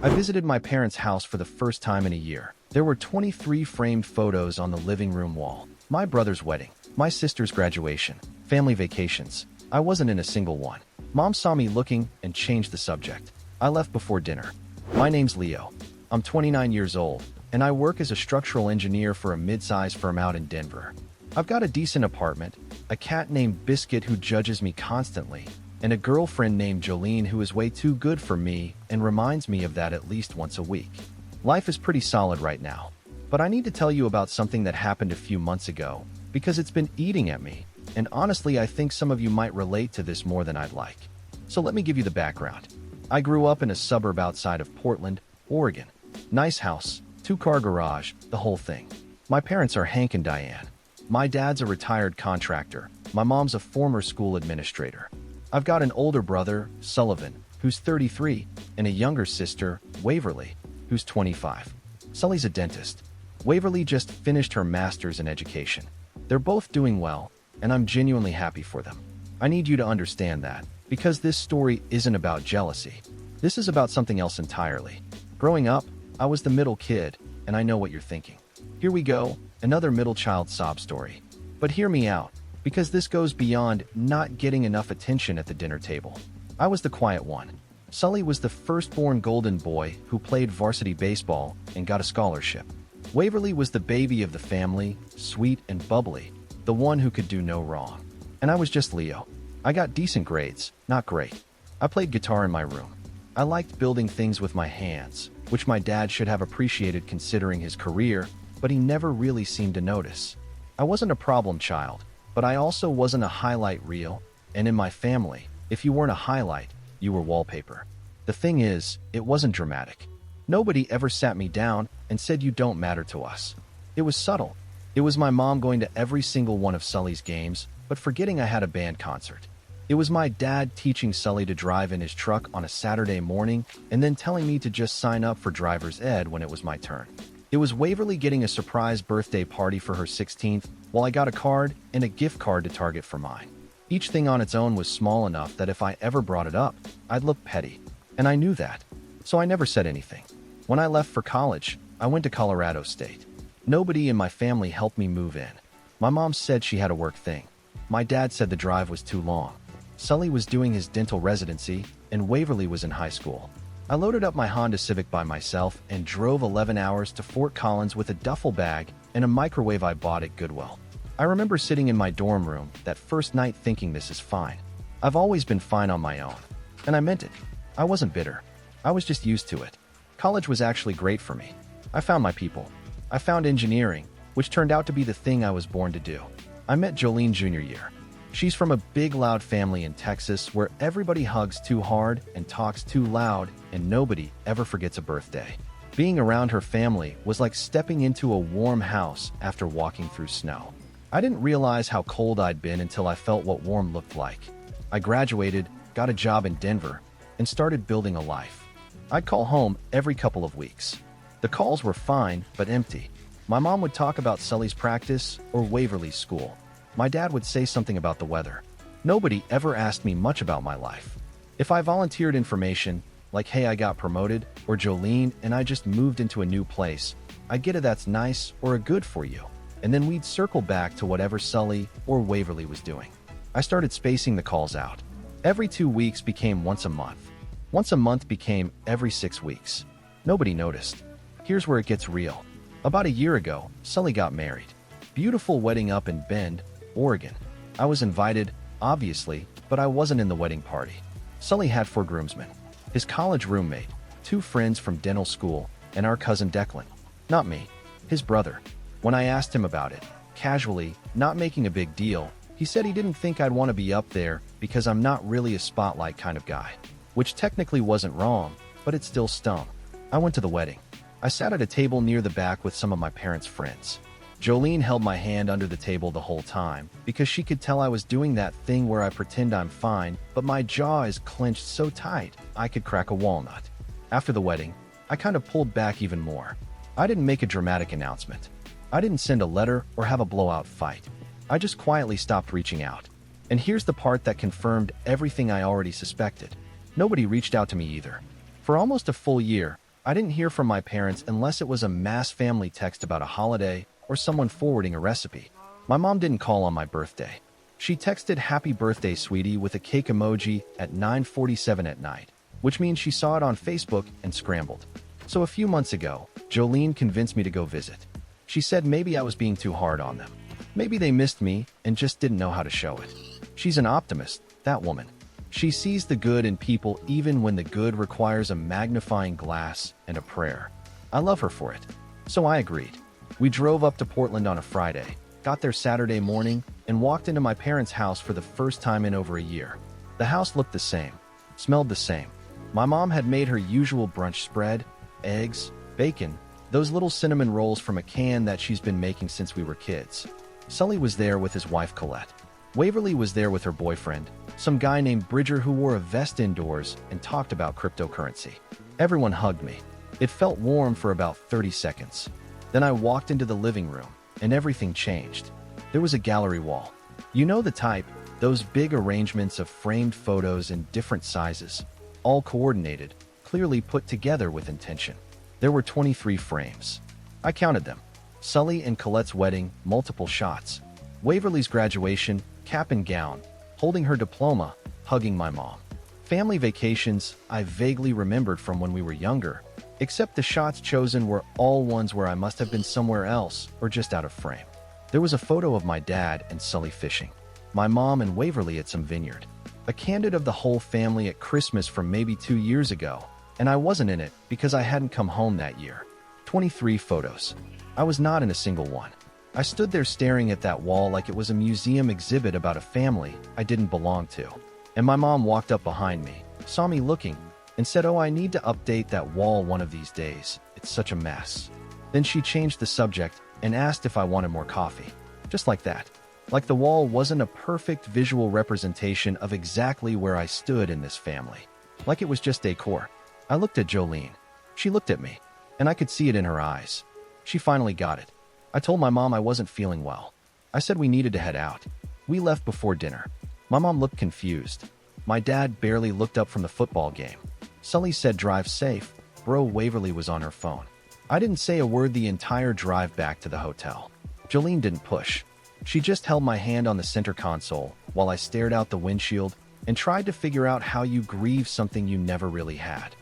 I visited my parents' house for the first time in a year. There were 23 framed photos on the living room wall. My brother's wedding, my sister's graduation, family vacations. I wasn't in a single one. Mom saw me looking and changed the subject. I left before dinner. My name's Leo. I'm 29 years old, and I work as a structural engineer for a mid-sized firm out in Denver. I've got a decent apartment, a cat named Biscuit who judges me constantly, and a girlfriend named Jolene who is way too good for me and reminds me of that at least once a week. Life is pretty solid right now, but I need to tell you about something that happened a few months ago because it's been eating at me, and honestly I think some of you might relate to this more than I'd like. So let me give you the background. I grew up in a suburb outside of Portland, Oregon. Nice house, 2-car garage, the whole thing. My parents are Hank and Diane. My dad's a retired contractor. My mom's a former school administrator. I've got an older brother, Sullivan, who's 33, and a younger sister, Waverly, who's 25. Sully's a dentist. Waverly just finished her master's in education. They're both doing well, and I'm genuinely happy for them. I need you to understand that, because this story isn't about jealousy. This is about something else entirely. Growing up, I was the middle kid, and I know what you're thinking. Here we go, another middle child sob story. But hear me out, because this goes beyond not getting enough attention at the dinner table. I was the quiet one. Sully was the firstborn golden boy who played varsity baseball and got a scholarship. Waverly was the baby of the family, sweet and bubbly, the one who could do no wrong. And I was just Leo. I got decent grades, not great. I played guitar in my room. I liked building things with my hands, which my dad should have appreciated considering his career, but he never really seemed to notice. I wasn't a problem child, but I also wasn't a highlight reel, and in my family, if you weren't a highlight, you were wallpaper. The thing is, it wasn't dramatic. Nobody ever sat me down and said you don't matter to us. It was subtle. It was my mom going to every single one of Sully's games, but forgetting I had a band concert. It was my dad teaching Sully to drive in his truck on a Saturday morning and then telling me to just sign up for driver's ed when it was my turn. It was Waverly getting a surprise birthday party for her 16th, while I got a card and a gift card to Target for mine. Each thing on its own was small enough that if I ever brought it up, I'd look petty. And I knew that. So I never said anything. When I left for college, I went to Colorado State. Nobody in my family helped me move in. My mom said she had a work thing. My dad said the drive was too long. Sully was doing his dental residency, and Waverly was in high school. I loaded up my Honda Civic by myself and drove 11 hours to Fort Collins with a duffel bag and a microwave I bought at Goodwill. I remember sitting in my dorm room that first night thinking this is fine. I've always been fine on my own. And I meant it. I wasn't bitter. I was just used to it. College was actually great for me. I found my people. I found engineering, which turned out to be the thing I was born to do. I met Jolene junior year. She's from a big loud family in Texas where everybody hugs too hard and talks too loud and nobody ever forgets a birthday. Being around her family was like stepping into a warm house after walking through snow. I didn't realize how cold I'd been until I felt what warm looked like. I graduated, got a job in Denver, and started building a life. I'd call home every couple of weeks. The calls were fine, but empty. My mom would talk about Sully's practice or Waverly's school. My dad would say something about the weather. Nobody ever asked me much about my life. If I volunteered information, like hey I got promoted, or Jolene and I just moved into a new place, I'd get a that's nice or a good for you, and then we'd circle back to whatever Sully or Waverly was doing. I started spacing the calls out. Every 2 weeks became once a month. Once a month became every 6 weeks. Nobody noticed. Here's where it gets real. About a year ago, Sully got married. Beautiful wedding up in Bend, Oregon. I was invited, obviously, but I wasn't in the wedding party. Sully had 4 groomsmen. His college roommate, 2 friends from dental school, and our cousin Declan. Not me, his brother. When I asked him about it, casually, not making a big deal, he said he didn't think I'd want to be up there because I'm not really a spotlight kind of guy. Which technically wasn't wrong, but it still stung. I went to the wedding. I sat at a table near the back with some of my parents' friends. Jolene held my hand under the table the whole time because she could tell I was doing that thing where I pretend I'm fine, but my jaw is clenched so tight I could crack a walnut. After the wedding, I kind of pulled back even more. I didn't make a dramatic announcement. I didn't send a letter or have a blowout fight. I just quietly stopped reaching out. And here's the part that confirmed everything I already suspected. Nobody reached out to me either. For almost a full year, I didn't hear from my parents unless it was a mass family text about a holiday or someone forwarding a recipe. My mom didn't call on my birthday. She texted "Happy birthday, sweetie" with a cake emoji at 9:47 at night, which means she saw it on Facebook and scrambled. So a few months ago, Jolene convinced me to go visit. She said maybe I was being too hard on them. Maybe they missed me and just didn't know how to show it. She's an optimist, that woman. She sees the good in people even when the good requires a magnifying glass and a prayer. I love her for it. So I agreed. We drove up to Portland on a Friday, got there Saturday morning, and walked into my parents' house for the first time in over a year. The house looked the same, smelled the same. My mom had made her usual brunch spread, eggs, bacon, those little cinnamon rolls from a can that she's been making since we were kids. Sully was there with his wife Colette. Waverly was there with her boyfriend, some guy named Bridger who wore a vest indoors and talked about cryptocurrency. Everyone hugged me. It felt warm for about 30 seconds. Then I walked into the living room, and everything changed. There was a gallery wall. You know the type, those big arrangements of framed photos in different sizes, all coordinated, clearly put together with intention. There were 23 frames. I counted them. Sully and Colette's wedding, multiple shots. Waverly's graduation, cap and gown, holding her diploma, hugging my mom. Family vacations I vaguely remembered from when we were younger, except the shots chosen were all ones where I must have been somewhere else or just out of frame. There was a photo of my dad and Sully fishing, my mom and Waverly at some vineyard, a candid of the whole family at Christmas from maybe 2 years ago, and I wasn't in it because I hadn't come home that year. 23 photos. I was not in a single one. I stood there staring at that wall like it was a museum exhibit about a family I didn't belong to. And my mom walked up behind me, saw me looking, and said, "Oh, I need to update that wall one of these days. It's such a mess." Then she changed the subject and asked if I wanted more coffee. Just like that. Like the wall wasn't a perfect visual representation of exactly where I stood in this family. Like it was just decor. I looked at Jolene. She looked at me, and I could see it in her eyes. She finally got it. I told my mom I wasn't feeling well. I said we needed to head out. We left before dinner. My mom looked confused. My dad barely looked up from the football game. Sully said drive safe. Bro Waverly was on her phone. I didn't say a word the entire drive back to the hotel. Jolene didn't push. She just held my hand on the center console while I stared out the windshield and tried to figure out how you grieve something you never really had.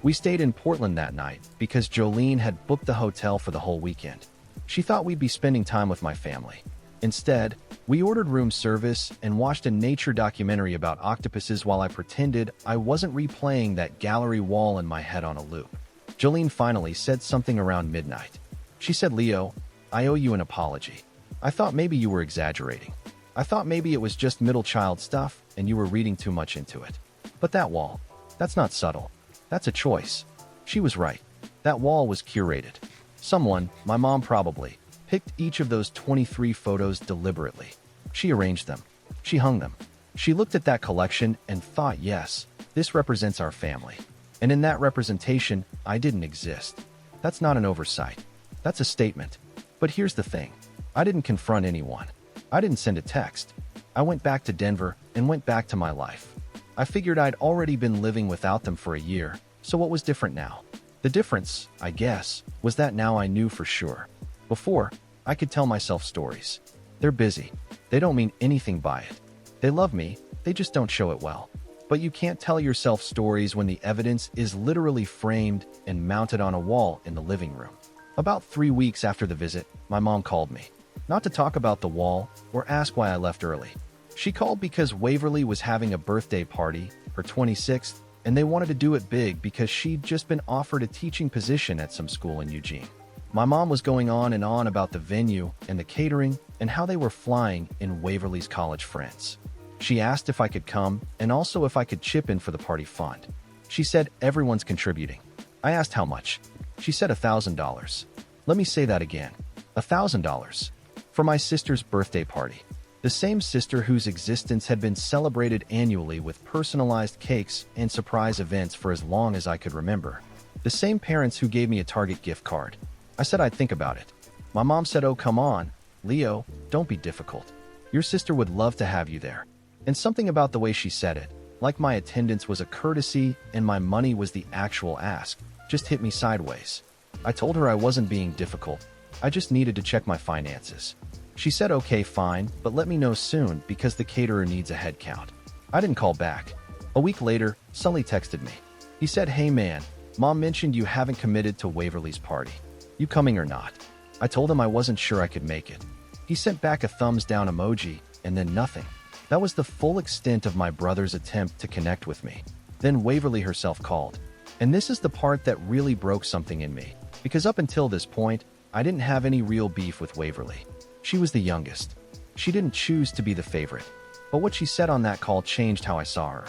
We stayed in Portland that night because Jolene had booked the hotel for the whole weekend. She thought we'd be spending time with my family. Instead, we ordered room service and watched a nature documentary about octopuses while I pretended I wasn't replaying that gallery wall in my head on a loop. Jolene finally said something around midnight. She said, "Leo, I owe you an apology. I thought maybe you were exaggerating. I thought maybe it was just middle child stuff and you were reading too much into it. But that wall, that's not subtle. That's a choice." She was right. That wall was curated. Someone, my mom probably, picked each of those 23 photos deliberately. She arranged them. She hung them. She looked at that collection and thought, yes, this represents our family. And in that representation, I didn't exist. That's not an oversight. That's a statement. But here's the thing. I didn't confront anyone. I didn't send a text. I went back to Denver and went back to my life. I figured I'd already been living without them for a year, so what was different now? The difference, I guess, was that now I knew for sure. Before, I could tell myself stories. They're busy. They don't mean anything by it. They love me, they just don't show it well. But you can't tell yourself stories when the evidence is literally framed and mounted on a wall in the living room. About 3 weeks after the visit, my mom called me. Not to talk about the wall or ask why I left early. She called because Waverly was having a birthday party, her 26th, and they wanted to do it big because she'd just been offered a teaching position at some school in Eugene. My mom was going on and on about the venue and the catering and how they were flying in Waverly's college friends. She asked if I could come and also if I could chip in for the party fund. She said everyone's contributing. I asked how much. She said $1,000. Let me say that again. $1,000. For my sister's birthday party. The same sister whose existence had been celebrated annually with personalized cakes and surprise events for as long as I could remember. The same parents who gave me a Target gift card. I said I'd think about it. My mom said, "Oh, come on, Leo, don't be difficult. Your sister would love to have you there." And something about the way she said it, like my attendance was a courtesy and my money was the actual ask, just hit me sideways. I told her I wasn't being difficult. I just needed to check my finances. She said okay, fine, but let me know soon because the caterer needs a head count. I didn't call back. A week later, Sully texted me. He said, "Hey man, Mom mentioned you haven't committed to Waverly's party. You coming or not?" I told him I wasn't sure I could make it. He sent back a thumbs down emoji and then nothing. That was the full extent of my brother's attempt to connect with me. Then Waverly herself called. And this is the part that really broke something in me, because up until this point, I didn't have any real beef with Waverly. She was the youngest. She didn't choose to be the favorite. But what she said on that call changed how I saw her.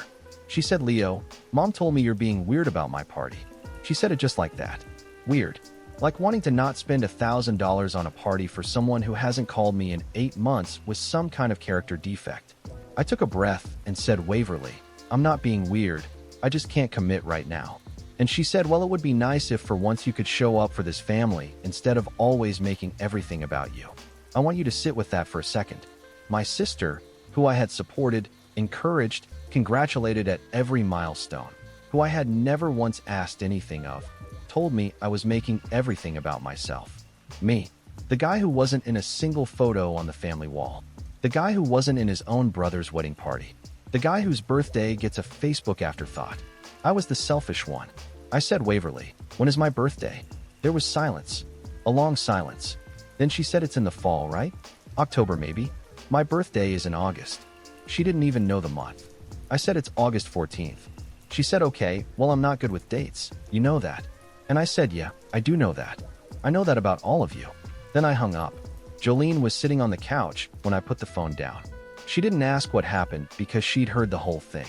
She said, "Leo, Mom told me you're being weird about my party." She said it just like that. Weird. Like wanting to not spend $1,000 on a party for someone who hasn't called me in 8 months with some kind of character defect. I took a breath and said, "Waverly, I'm not being weird. I just can't commit right now." And she said, "Well, it would be nice if for once you could show up for this family instead of always making everything about you. I want you to sit with that for a second." My sister, who I had supported, encouraged, congratulated at every milestone, who I had never once asked anything of, told me I was making everything about myself. Me, the guy who wasn't in a single photo on the family wall, the guy who wasn't in his own brother's wedding party, the guy whose birthday gets a Facebook afterthought. I was the selfish one. I said, "Waverly, when is my birthday?" There was silence, a long silence. Then she said, "It's in the fall, right? October maybe? My birthday is in August." She didn't even know the month. I said, "It's August 14th. She said, "Okay, well, I'm not good with dates. You know that." And I said, "Yeah, I do know that. I know that about all of you." Then I hung up. Jolene was sitting on the couch when I put the phone down. She didn't ask what happened because she'd heard the whole thing.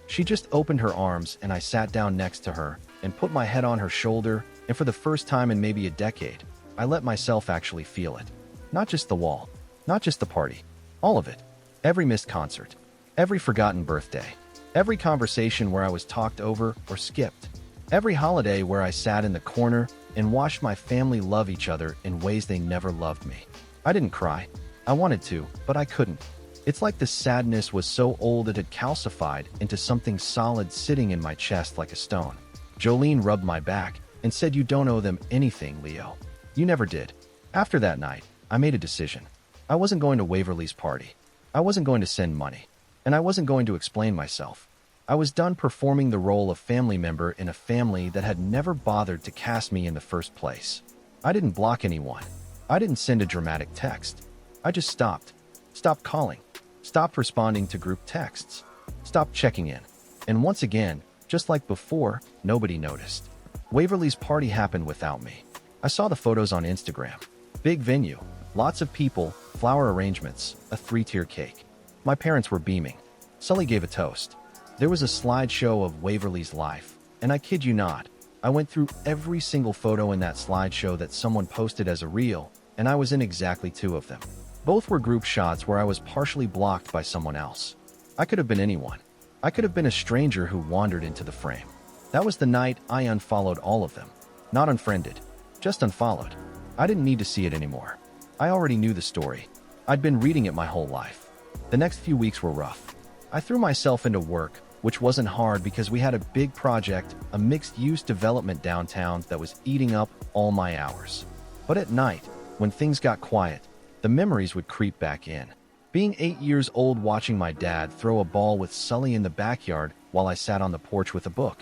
She just opened her arms and I sat down next to her and put my head on her shoulder, and for the first time in maybe a decade, I let myself actually feel it. Not just the wall, not just the party, all of it. Every missed concert, every forgotten birthday, every conversation where I was talked over or skipped, every holiday where I sat in the corner and watched my family love each other in ways they never loved me. I didn't cry. I wanted to, but I couldn't. It's like the sadness was so old it had calcified into something solid sitting in my chest like a stone. Jolene rubbed my back and said, "You don't owe them anything, Leo. You never did." After that night, I made a decision. I wasn't going to Waverly's party. I wasn't going to send money. And I wasn't going to explain myself. I was done performing the role of family member in a family that had never bothered to cast me in the first place. I didn't block anyone. I didn't send a dramatic text. I just stopped. Stopped calling. Stopped responding to group texts. Stopped checking in. And once again, just like before, nobody noticed. Waverly's party happened without me. I saw the photos on Instagram. Big venue, lots of people, flower arrangements, a 3-tier cake. My parents were beaming. Sully gave a toast. There was a slideshow of Waverly's life, and I kid you not, I went through every single photo in that slideshow that someone posted as a reel, and I was in exactly 2 of them. Both were group shots where I was partially blocked by someone else. I could have been anyone. I could have been a stranger who wandered into the frame. That was the night I unfollowed all of them. Not unfriended, just unfollowed. I didn't need to see it anymore. I already knew the story. I'd been reading it my whole life. The next few weeks were rough. I threw myself into work, which wasn't hard because we had a big project, a mixed-use development downtown that was eating up all my hours. But at night, when things got quiet, the memories would creep back in. Being 8 years old watching my dad throw a ball with Sully in the backyard while I sat on the porch with a book.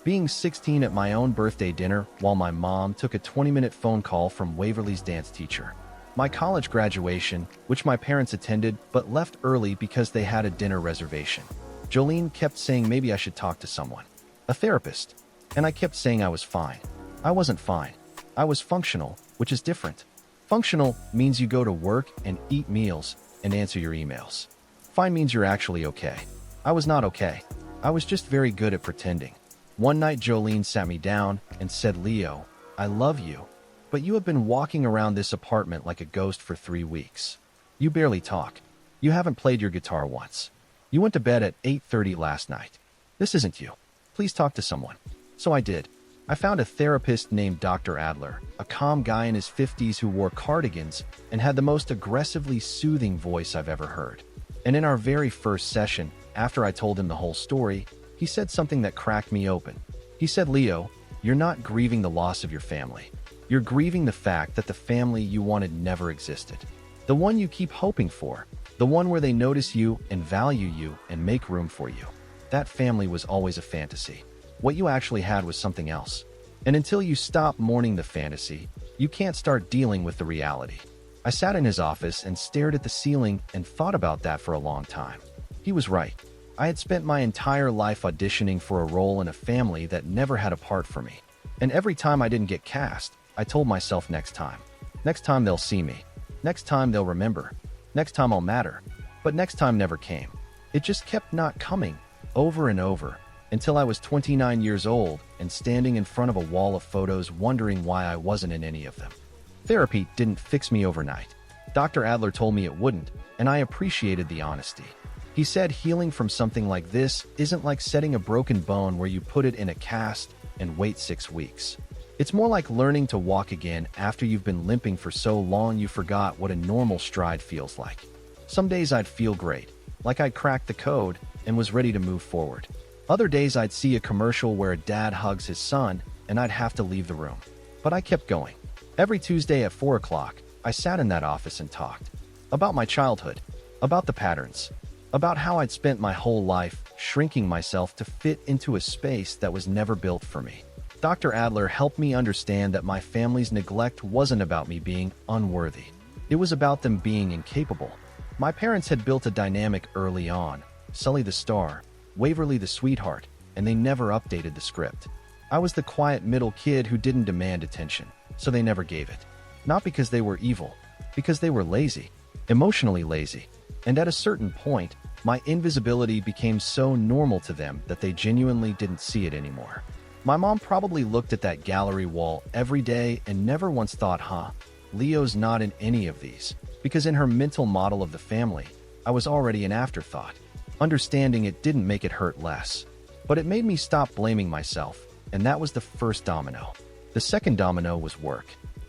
Being 16 at my own birthday dinner while my mom took a 20-minute phone call from Waverly's dance teacher. My college graduation, which my parents attended but left early because they had a dinner reservation. Jolene kept saying maybe I should talk to someone, a therapist, and I kept saying I was fine. I wasn't fine. I was functional, which is different. Functional means you go to work and eat meals and answer your emails. Fine means you're actually okay. I was not okay. I was just very good at pretending. One night Jolene sat me down and said, "Leo, I love you, but you have been walking around this apartment like a ghost for 3 weeks. You barely talk. You haven't played your guitar once. You went to bed at 8:30 last night. This isn't you. Please talk to someone." So I did. I found a therapist named Dr. Adler, a calm guy in his 50s who wore cardigans and had the most aggressively soothing voice I've ever heard. And in our very first session, after I told him the whole story, he said something that cracked me open. He said, "Leo, You're not grieving the loss of your family. You're grieving the fact that the family you wanted never existed. The one you keep hoping for. The one where they notice you and value you and make room for you. That family was always a fantasy. What you actually had was something else. And until you stop mourning the fantasy, you can't start dealing with the reality. I sat in his office and stared at the ceiling and thought about that for a long time. He was right. I had spent my entire life auditioning for a role in a family that never had a part for me. And every time I didn't get cast, I told myself next time. Next time they'll see me. Next time they'll remember. Next time I'll matter. But next time never came. It just kept not coming, over and over, until I was 29 years old and standing in front of a wall of photos wondering why I wasn't in any of them. Therapy didn't fix me overnight. Dr. Adler told me it wouldn't, and I appreciated the honesty. He said healing from something like this isn't like setting a broken bone where you put it in a cast and wait 6 weeks. It's more like learning to walk again after you've been limping for so long you forgot what a normal stride feels like. Some days I'd feel great, like I'd cracked the code and was ready to move forward. Other days I'd see a commercial where a dad hugs his son and I'd have to leave the room. But I kept going. Every Tuesday at 4 o'clock, I sat in that office and talked. About my childhood. About the patterns. About how I'd spent my whole life shrinking myself to fit into a space that was never built for me. Dr. Adler helped me understand that my family's neglect wasn't about me being unworthy. It was about them being incapable. My parents had built a dynamic early on. Sully the star, Waverly the sweetheart, and they never updated the script. I was the quiet middle kid who didn't demand attention, so they never gave it. Not because they were evil, because they were lazy, emotionally lazy. And at a certain point, my invisibility became so normal to them that they genuinely didn't see it anymore. My mom probably looked at that gallery wall every day and never once thought, Leo's not in any of these, because in her mental model of the family, I was already an afterthought. Understanding it didn't make it hurt less, but it made me stop blaming myself, and that was the first domino. The second domino was work.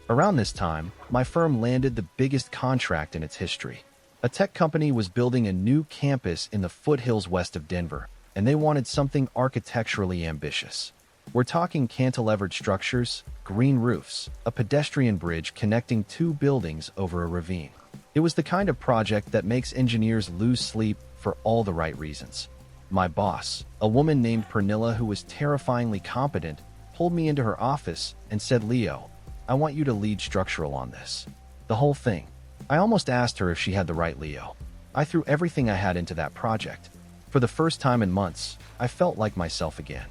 Around this time, my firm landed the biggest contract in its history. A tech company was building a new campus in the foothills west of Denver, and they wanted something architecturally ambitious. We're talking cantilevered structures, green roofs, a pedestrian bridge connecting 2 buildings over a ravine. It was the kind of project that makes engineers lose sleep for all the right reasons. My boss, a woman named Pernilla who was terrifyingly competent, pulled me into her office and said, "Leo, I want you to lead structural on this. The whole thing." I almost asked her if she had the right Leo. I threw everything I had into that project. For the first time in months, I felt like myself again.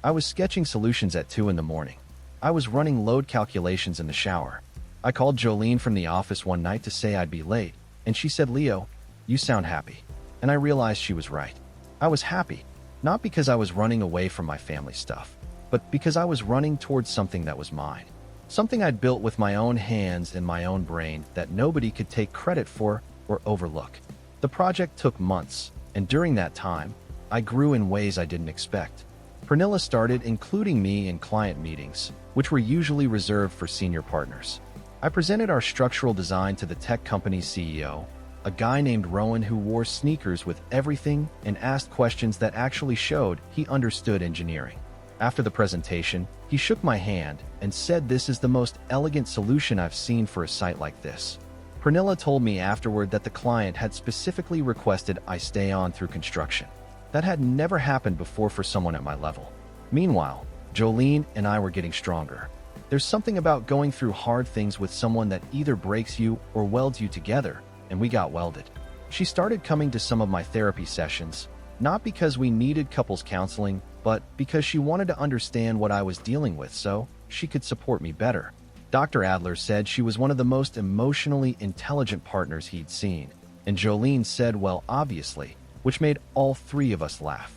I was sketching solutions at 2 in the morning. I was running load calculations in the shower. I called Jolene from the office one night to say I'd be late, and she said, "Leo, you sound happy." And I realized she was right. I was happy, not because I was running away from my family stuff, but because I was running towards something that was mine. Something I'd built with my own hands and my own brain that nobody could take credit for or overlook. The project took months, and during that time, I grew in ways I didn't expect. Pernilla started including me in client meetings, which were usually reserved for senior partners. I presented our structural design to the tech company's CEO, a guy named Rowan who wore sneakers with everything and asked questions that actually showed he understood engineering. After the presentation, he shook my hand and said this is the most elegant solution I've seen for a site like this. Pernilla told me afterward that the client had specifically requested I stay on through construction. That had never happened before for someone at my level. Meanwhile, Jolene and I were getting stronger. There's something about going through hard things with someone that either breaks you or welds you together, and we got welded. She started coming to some of my therapy sessions, not because we needed couples counseling, but because she wanted to understand what I was dealing with so she could support me better. Dr. Adler said she was one of the most emotionally intelligent partners he'd seen, and Jolene said, "Well, obviously," which made all 3 of us laugh.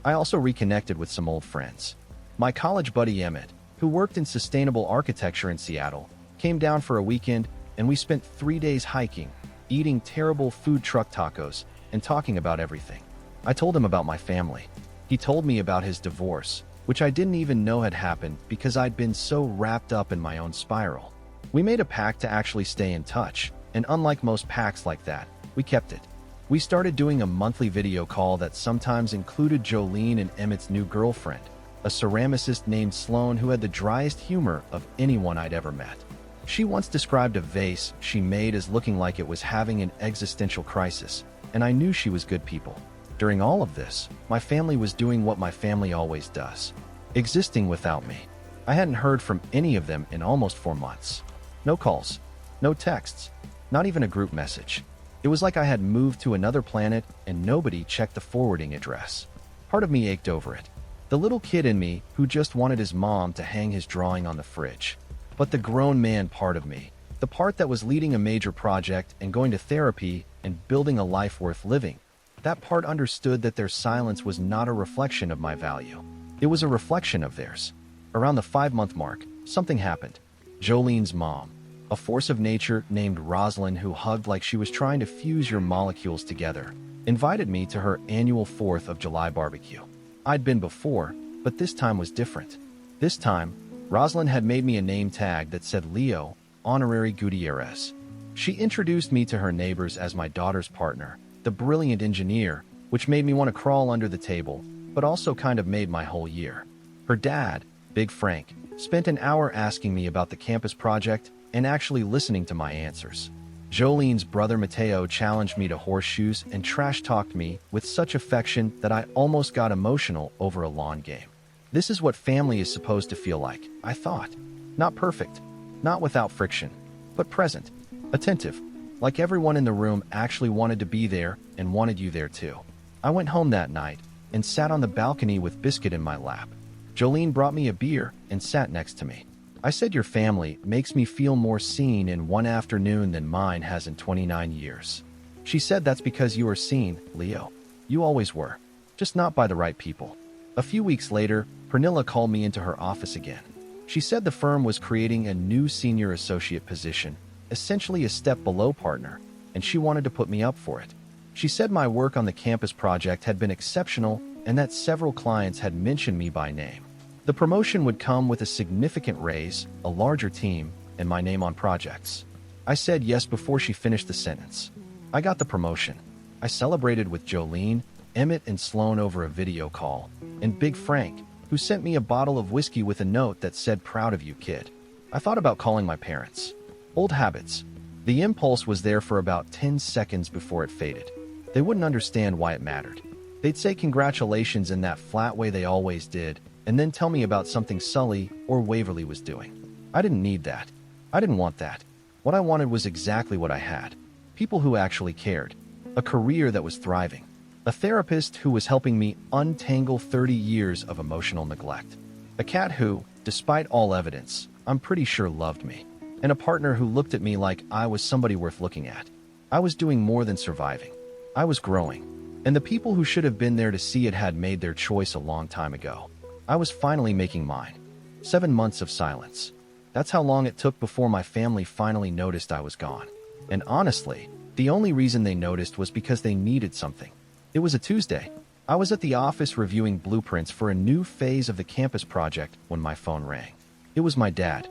I also reconnected with some old friends. My college buddy Emmett, who worked in sustainable architecture in Seattle, came down for a weekend, and we spent 3 days hiking, eating terrible food truck tacos, and talking about everything. I told him about my family. He told me about his divorce, which I didn't even know had happened because I'd been so wrapped up in my own spiral. We made a pact to actually stay in touch, and unlike most pacts like that, we kept it. We started doing a monthly video call that sometimes included Jolene and Emmett's new girlfriend, a ceramicist named Sloane who had the driest humor of anyone I'd ever met. She once described a vase she made as looking like it was having an existential crisis, and I knew she was good people. During all of this, my family was doing what my family always does, existing without me. I hadn't heard from any of them in almost 4 months. No calls, no texts, not even a group message. It was like I had moved to another planet and nobody checked the forwarding address. Part of me ached over it. The little kid in me who just wanted his mom to hang his drawing on the fridge. But the grown man part of me, the part that was leading a major project and going to therapy and building a life worth living, that part understood that their silence was not a reflection of my value. It was a reflection of theirs. Around the 5-month mark, something happened. Jolene's mom, a force of nature named Rosalind who hugged like she was trying to fuse your molecules together, invited me to her annual 4th of July barbecue. I'd been before, but this time was different. This time, Rosalind had made me a name tag that said Leo, honorary Gutierrez. She introduced me to her neighbors as my daughter's partner, the brilliant engineer, which made me want to crawl under the table, but also kind of made my whole year. Her dad, Big Frank, spent an hour asking me about the campus project and actually listening to my answers. Jolene's brother Mateo challenged me to horseshoes and trash-talked me with such affection that I almost got emotional over a lawn game. This is what family is supposed to feel like, I thought. Not perfect, not without friction, but present, attentive, like everyone in the room actually wanted to be there and wanted you there too. I went home that night and sat on the balcony with biscuit in my lap. Jolene brought me a beer and sat next to me. I said, your family makes me feel more seen in one afternoon than mine has in 29 years. She said, that's because you are seen, Leo. You always were, just not by the right people. A few weeks later, Pernilla called me into her office again. She said the firm was creating a new senior associate position, essentially a step below partner, and she wanted to put me up for it. She said my work on the campus project had been exceptional and that several clients had mentioned me by name. The promotion would come with a significant raise, a larger team, and my name on projects. I said yes before she finished the sentence. I got the promotion. I celebrated with Jolene, Emmett, and Sloane over a video call, and Big Frank, who sent me a bottle of whiskey with a note that said, proud of you, kid. I thought about calling my parents. Old habits. The impulse was there for about 10 seconds before it faded. They wouldn't understand why it mattered. They'd say congratulations in that flat way they always did, and then tell me about something Sully or Waverly was doing. I didn't need that. I didn't want that. What I wanted was exactly what I had. People who actually cared. A career that was thriving. A therapist who was helping me untangle 30 years of emotional neglect. A cat who, despite all evidence, I'm pretty sure loved me. And a partner who looked at me like I was somebody worth looking at. I was doing more than surviving. I was growing. And the people who should have been there to see it had made their choice a long time ago. I was finally making mine. 7 months of silence. That's how long it took before my family finally noticed I was gone. And honestly, the only reason they noticed was because they needed something. It was a Tuesday. I was at the office reviewing blueprints for a new phase of the campus project when my phone rang. It was my dad,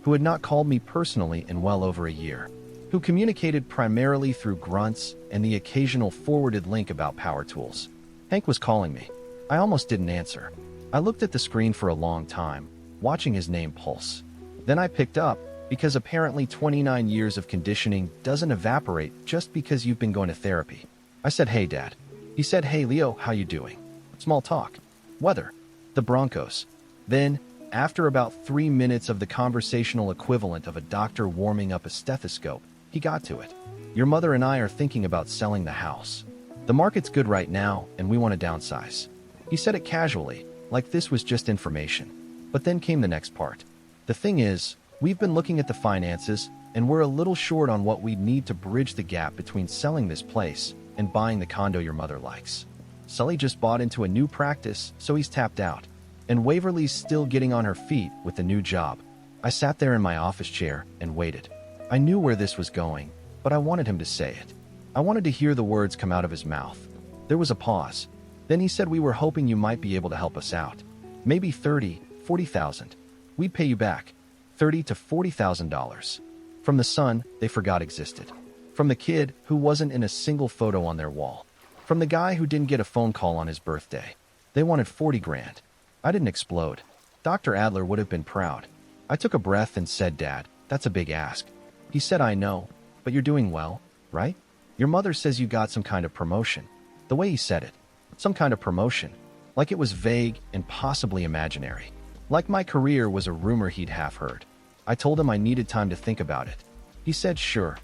who had not called me personally in well over a year, who communicated primarily through grunts and the occasional forwarded link about power tools. Hank was calling me. I almost didn't answer. I looked at the screen for a long time, watching his name pulse. Then I picked up, because apparently 29 years of conditioning doesn't evaporate just because you've been going to therapy. I said, hey, Dad. He said, hey, Leo, how you doing? Small talk. Weather. The Broncos. Then, after about 3 minutes of the conversational equivalent of a doctor warming up a stethoscope, he got to it. Your mother and I are thinking about selling the house. The market's good right now, and we want to downsize. He said it casually, like this was just information. But then came the next part. The thing is, we've been looking at the finances, and we're a little short on what we'd need to bridge the gap between selling this place and buying the condo your mother likes. Sully just bought into a new practice, so he's tapped out. And Waverly's still getting on her feet with the new job. I sat there in my office chair and waited. I knew where this was going, but I wanted him to say it. I wanted to hear the words come out of his mouth. There was a pause. Then he said, we were hoping you might be able to help us out. Maybe 30, 40,000. We'd pay you back. $30,000 to $40,000. From the son they forgot existed. From the kid who wasn't in a single photo on their wall. From the guy who didn't get a phone call on his birthday. They wanted 40 grand. I didn't explode. Dr. Adler would have been proud. I took a breath and said, Dad, that's a big ask. He said, I know, but you're doing well, right? Your mother says you got some kind of promotion. The way he said it, some kind of promotion, like it was vague and possibly imaginary. Like my career was a rumor he'd half heard. I told him I needed time to think about it. He said, sure,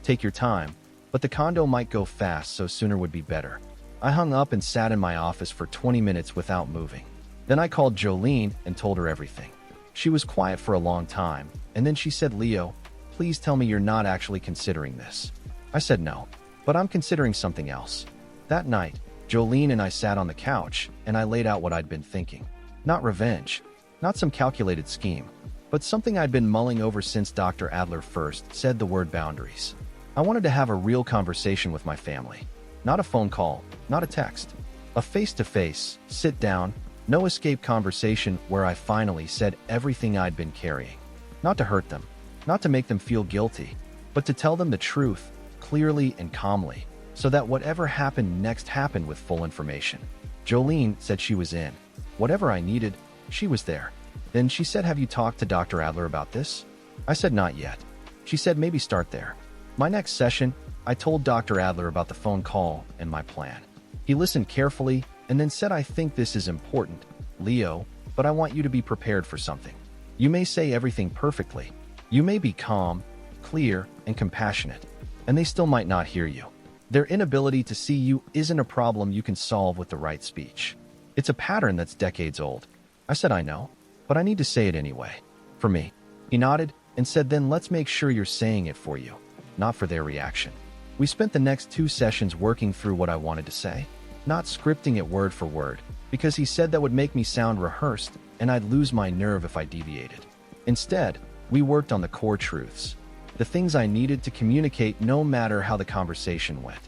take your time, but the condo might go fast, so sooner would be better. I hung up and sat in my office for 20 minutes without moving. Then I called Jolene and told her everything. She was quiet for a long time, and then she said, Leo, please tell me you're not actually considering this. I said no, but I'm considering something else. That night, Jolene and I sat on the couch, and I laid out what I'd been thinking. Not revenge, not some calculated scheme, but something I'd been mulling over since Dr. Adler first said the word boundaries. I wanted to have a real conversation with my family. Not a phone call, not a text. A face-to-face, sit-down, no-escape conversation where I finally said everything I'd been carrying. Not to hurt them, not to make them feel guilty, but to tell them the truth, clearly and calmly, so that whatever happened next happened with full information. Jolene said she was in. Whatever I needed, she was there. Then she said, have you talked to Dr. Adler about this? I said, not yet. She said, maybe start there. My next session, I told Dr. Adler about the phone call and my plan. He listened carefully and then said, I think this is important, Leo, but I want you to be prepared for something. You may say everything perfectly. You may be calm, clear, and compassionate, and they still might not hear you. Their inability to see you isn't a problem you can solve with the right speech. It's a pattern that's decades old. I said, I know, but I need to say it anyway. For me. He nodded and said, then let's make sure you're saying it for you, not for their reaction. We spent the next 2 sessions working through what I wanted to say, not scripting it word for word, because he said that would make me sound rehearsed and I'd lose my nerve if I deviated. Instead, we worked on the core truths, the things I needed to communicate no matter how the conversation went,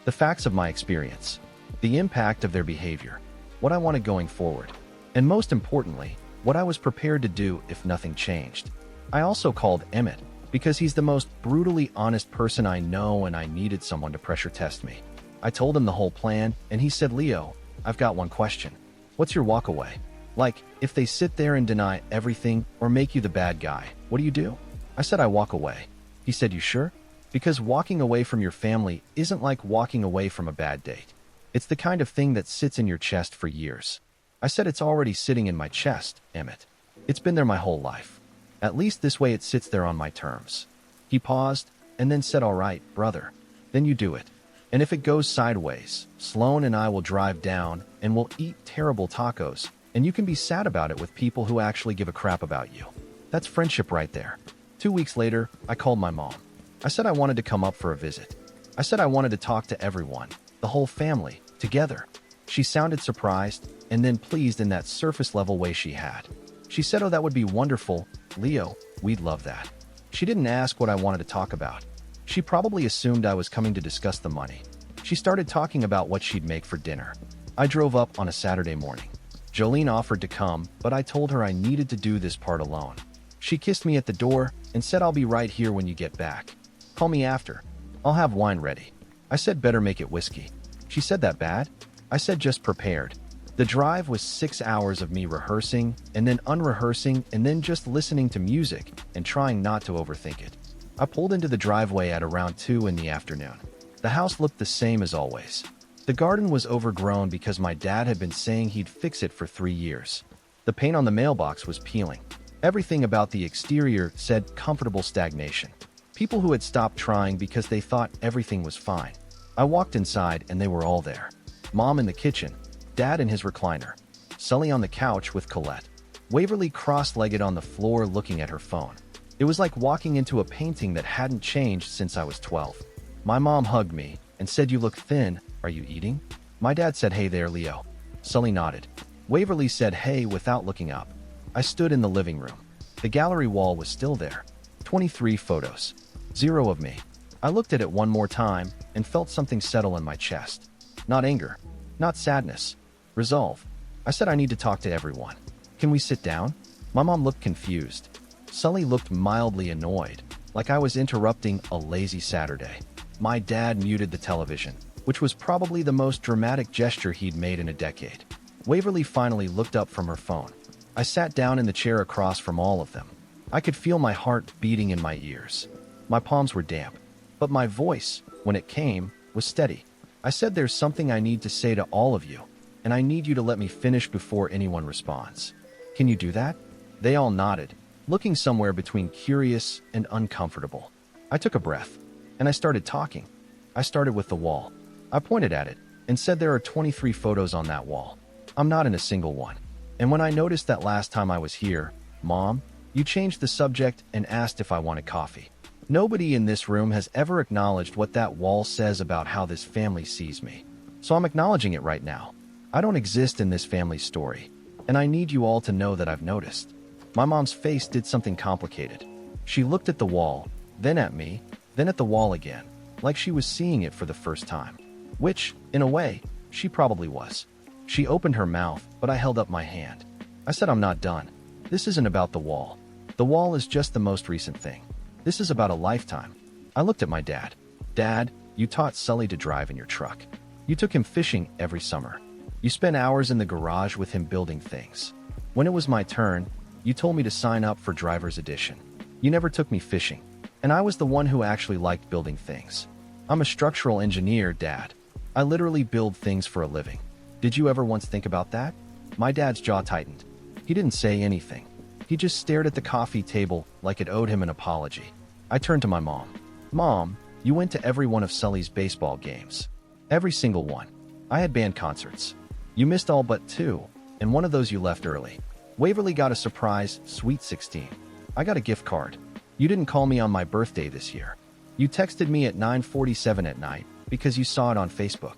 the facts of my experience, the impact of their behavior, what I wanted going forward, and most importantly, what I was prepared to do if nothing changed. I also called Emmett because he's the most brutally honest person I know and I needed someone to pressure test me. I told him the whole plan and he said, Leo, I've got one question. What's your walk away? Like, if they sit there and deny everything or make you the bad guy, what do you do? I said, I walk away. He said, you sure? Because walking away from your family isn't like walking away from a bad date. It's the kind of thing that sits in your chest for years. I said, it's already sitting in my chest, Emmett. It's been there my whole life. At least this way it sits there on my terms. He paused and then said, all right, brother, then you do it. And if it goes sideways, Sloan and I will drive down and we'll eat terrible tacos, and you can be sad about it with people who actually give a crap about you. That's friendship right there. 2 weeks later, I called my mom. I said I wanted to come up for a visit. I said I wanted to talk to everyone, the whole family, together. She sounded surprised and then pleased in that surface-level way she had. She said, oh, that would be wonderful, Leo, we'd love that. She didn't ask what I wanted to talk about. She probably assumed I was coming to discuss the money. She started talking about what she'd make for dinner. I drove up on a Saturday morning. Jolene offered to come, but I told her I needed to do this part alone. She kissed me at the door and said, I'll be right here when you get back. Call me after. I'll have wine ready. I said, better make it whiskey. She said, that bad? I said, just prepared. The drive was 6 hours of me rehearsing and then unrehearsing and then just listening to music and trying not to overthink it. I pulled into the driveway at around 2 in the afternoon. The house looked the same as always. The garden was overgrown because my dad had been saying he'd fix it for 3 years. The paint on the mailbox was peeling. Everything about the exterior said comfortable stagnation. People who had stopped trying because they thought everything was fine. I walked inside and they were all there. Mom in the kitchen, Dad in his recliner, Sully on the couch with Colette, Waverly cross-legged on the floor looking at her phone. It was like walking into a painting that hadn't changed since I was 12. My mom hugged me and said, you look thin, are you eating? My dad said, hey there, Leo. Sully nodded. Waverly said, hey, without looking up. I stood in the living room. The gallery wall was still there. 23 photos. 0 of me. I looked at it one more time and felt something settle in my chest. Not anger. Not sadness. Resolve. I said I need to talk to everyone. Can we sit down? My mom looked confused. Sully looked mildly annoyed, like I was interrupting a lazy Saturday. My dad muted the television, which was probably the most dramatic gesture he'd made in a decade. Waverly finally looked up from her phone. I sat down in the chair across from all of them. I could feel my heart beating in my ears. My palms were damp, but my voice, when it came, was steady. I said, there's something I need to say to all of you, and I need you to let me finish before anyone responds. Can you do that? They all nodded, looking somewhere between curious and uncomfortable. I took a breath, and I started talking. I started with the wall. I pointed at it and said there are 23 photos on that wall. I'm not in a single one. And when I noticed that last time I was here, Mom, you changed the subject and asked if I wanted coffee. Nobody in this room has ever acknowledged what that wall says about how this family sees me. So I'm acknowledging it right now. I don't exist in this family's story, and I need you all to know that I've noticed. My mom's face did something complicated. She looked at the wall, then at me, then at the wall again, like she was seeing it for the first time. Which, in a way, she probably was. She opened her mouth, but I held up my hand. I said, I'm not done. This isn't about the wall. The wall is just the most recent thing. This is about a lifetime. I looked at my dad. Dad, you taught Sully to drive in your truck. You took him fishing every summer. You spent hours in the garage with him building things. When it was my turn, you told me to sign up for driver's edition. You never took me fishing, and I was the one who actually liked building things. I'm a structural engineer, Dad. I literally build things for a living. Did you ever once think about that? My dad's jaw tightened. He didn't say anything. He just stared at the coffee table like it owed him an apology. I turned to my mom. Mom, you went to every one of Sully's baseball games. Every single one. I had band concerts. You missed all but 2, and one of those you left early. Waverly got a surprise Sweet 16. I got a gift card. You didn't call me on my birthday this year. You texted me at 9:47 at night because you saw it on Facebook.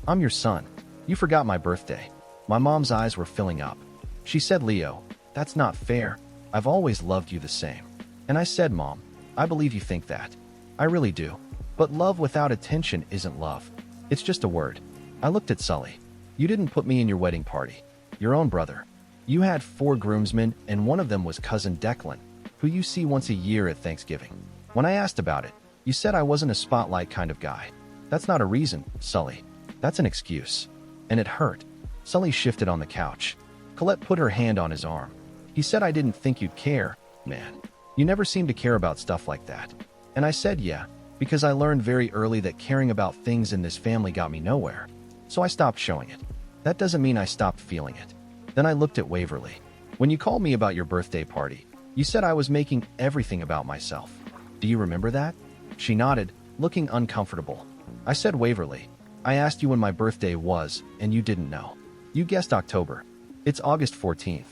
I'm your son. You forgot my birthday. My mom's eyes were filling up. She said, Leo, that's not fair. I've always loved you the same. And I said, Mom, I believe you think that. I really do. But love without attention isn't love. It's just a word. I looked at Sully. You didn't put me in your wedding party. Your own brother. You had 4 groomsmen, and one of them was cousin Declan, who you see once a year at Thanksgiving. When I asked about it, you said I wasn't a spotlight kind of guy. That's not a reason, Sully. That's an excuse. And it hurt. Sully shifted on the couch. Colette put her hand on his arm. He said, I didn't think you'd care, man. You never seem to care about stuff like that. And I said, yeah, because I learned very early that caring about things in this family got me nowhere. So I stopped showing it. That doesn't mean I stopped feeling it. Then I looked at Waverly. When you called me about your birthday party, you said I was making everything about myself. Do you remember that? She nodded, looking uncomfortable. I said, Waverly, I asked you when my birthday was, and you didn't know. You guessed October. It's August 14th.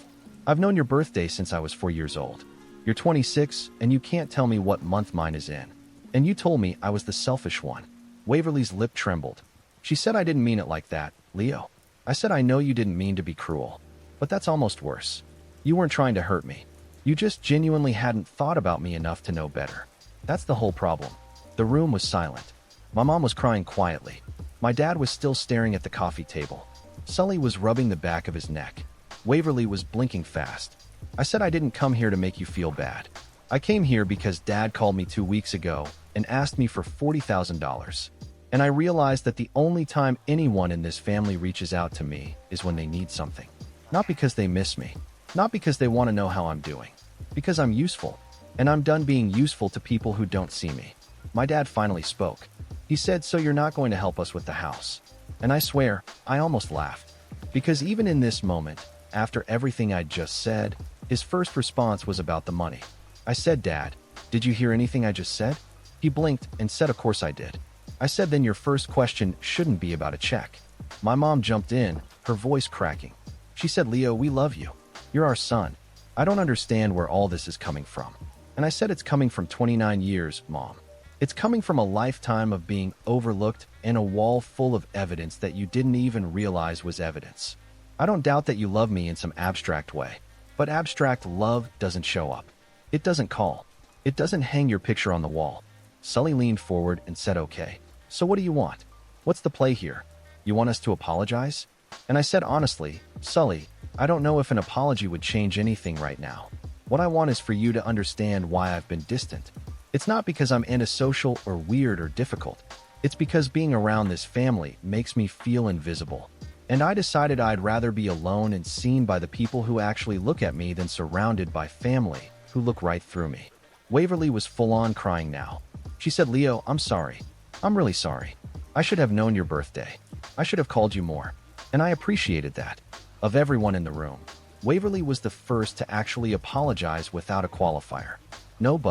I've known your birthday since I was 4 years old. You're 26, and you can't tell me what month mine is in. And you told me I was the selfish one. Waverly's lip trembled. She said I didn't mean it like that, Leo. I said I know you didn't mean to be cruel. But that's almost worse. You weren't trying to hurt me. You just genuinely hadn't thought about me enough to know better. That's the whole problem. The room was silent. My mom was crying quietly. My dad was still staring at the coffee table. Sully was rubbing the back of his neck. Waverly was blinking fast. I said I didn't come here to make you feel bad. I came here because Dad called me 2 weeks ago and asked me for $40,000. And I realized that the only time anyone in this family reaches out to me is when they need something. Not because they miss me. Not because they want to know how I'm doing. Because I'm useful. And I'm done being useful to people who don't see me. My dad finally spoke. He said, so you're not going to help us with the house. And I swear, I almost laughed. Because even in this moment, after everything I'd just said, his first response was about the money. I said, Dad, did you hear anything I just said? He blinked and said, of course I did. I said, then your first question shouldn't be about a check. My mom jumped in, her voice cracking. She said, Leo, we love you. You're our son. I don't understand where all this is coming from. And I said, it's coming from 29 years, Mom. It's coming from a lifetime of being overlooked and a wall full of evidence that you didn't even realize was evidence. I don't doubt that you love me in some abstract way. But abstract love doesn't show up. It doesn't call. It doesn't hang your picture on the wall. Sully leaned forward and said, okay, so what do you want? What's the play here? You want us to apologize? And I said, honestly, Sully, I don't know if an apology would change anything right now. What I want is for you to understand why I've been distant. It's not because I'm antisocial or weird or difficult. It's because being around this family makes me feel invisible. And I decided I'd rather be alone and seen by the people who actually look at me than surrounded by family who look right through me. Waverly was full-on crying now. She said, "Leo, I'm sorry. I'm really sorry. I should have known your birthday. I should have called you more." And I appreciated that. Of everyone in the room, Waverly was the first to actually apologize without a qualifier. No,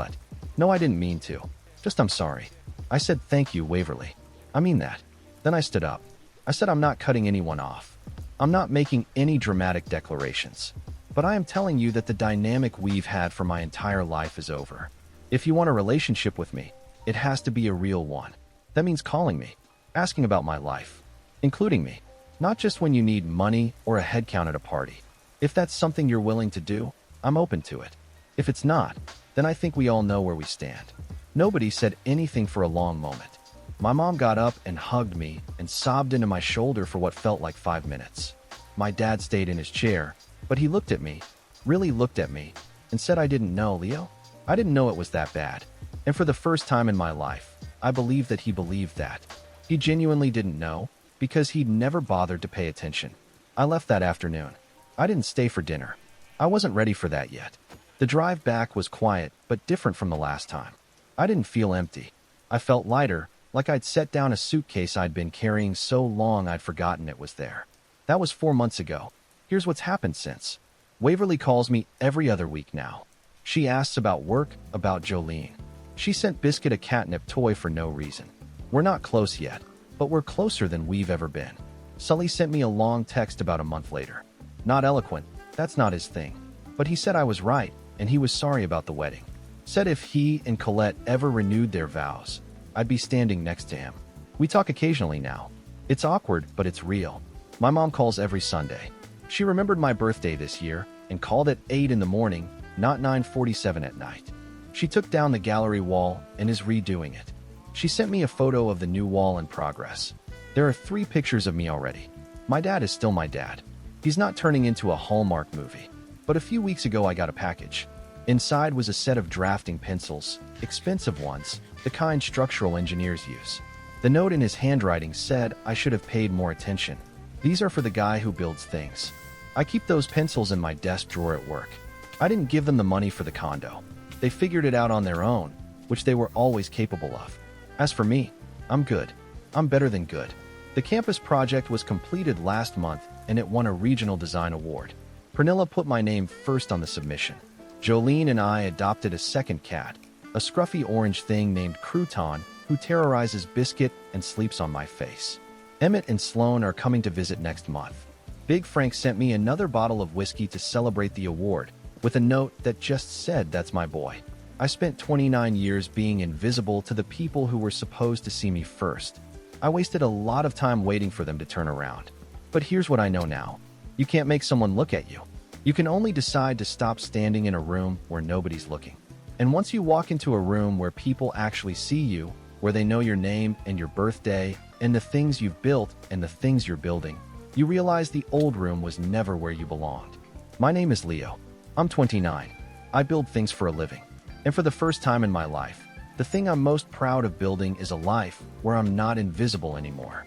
I didn't mean to. Just I'm sorry. I said, "Thank you, Waverly. I mean that." Then I stood up. I said, "I'm not cutting anyone off. I'm not making any dramatic declarations. But I am telling you that the dynamic we've had for my entire life is over. If you want a relationship with me, it has to be a real one. That means calling me, asking about my life, including me, not just when you need money or a head count at a party. If that's something you're willing to do, I'm open to it. If it's not, then I think we all know where we stand." Nobody said anything for a long moment. My mom got up and hugged me and sobbed into my shoulder for what felt like 5 minutes. My dad stayed in his chair, but he looked at me, really looked at me, and said, "I didn't know, Leo. I didn't know it was that bad." And for the first time in my life, I believed that he believed that. He genuinely didn't know, because he'd never bothered to pay attention. I left that afternoon. I didn't stay for dinner. I wasn't ready for that yet. The drive back was quiet, but different from the last time. I didn't feel empty. I felt lighter, like I'd set down a suitcase I'd been carrying so long I'd forgotten it was there. That was 4 months ago. Here's what's happened since. Waverly calls me every other week now. She asks about work, about Jolene. She sent Biscuit a catnip toy for no reason. We're not close yet, but we're closer than we've ever been. Sully sent me a long text about a month later. Not eloquent, that's not his thing. But he said I was right, and he was sorry about the wedding. Said if he and Colette ever renewed their vows, I'd be standing next to him. We talk occasionally now. It's awkward, but it's real. My mom calls every Sunday. She remembered my birthday this year and called at 8 in the morning, not 9:47 at night. She took down the gallery wall and is redoing it. She sent me a photo of the new wall in progress. There are 3 pictures of me already. My dad is still my dad. He's not turning into a Hallmark movie. But a few weeks ago I got a package. Inside was a set of drafting pencils, expensive ones, the kind structural engineers use. The note in his handwriting said I should have paid more attention. These are for the guy who builds things. I keep those pencils in my desk drawer at work. I didn't give them the money for the condo. They figured it out on their own, which they were always capable of. As for me, I'm good. I'm better than good. The campus project was completed last month and it won a regional design award. Pernilla put my name first on the submission. Jolene and I adopted a second cat, a scruffy orange thing named Crouton, who terrorizes Biscuit and sleeps on my face. Emmett and Sloan are coming to visit next month. Big Frank sent me another bottle of whiskey to celebrate the award, with a note that just said that's my boy. I spent 29 years being invisible to the people who were supposed to see me first. I wasted a lot of time waiting for them to turn around. But here's what I know now. You can't make someone look at you. You can only decide to stop standing in a room where nobody's looking. And once you walk into a room where people actually see you, where they know your name and your birthday and the things you've built and the things you're building, you realize the old room was never where you belonged. My name is Leo. I'm 29. I build things for a living. And for the first time in my life, the thing I'm most proud of building is a life where I'm not invisible anymore.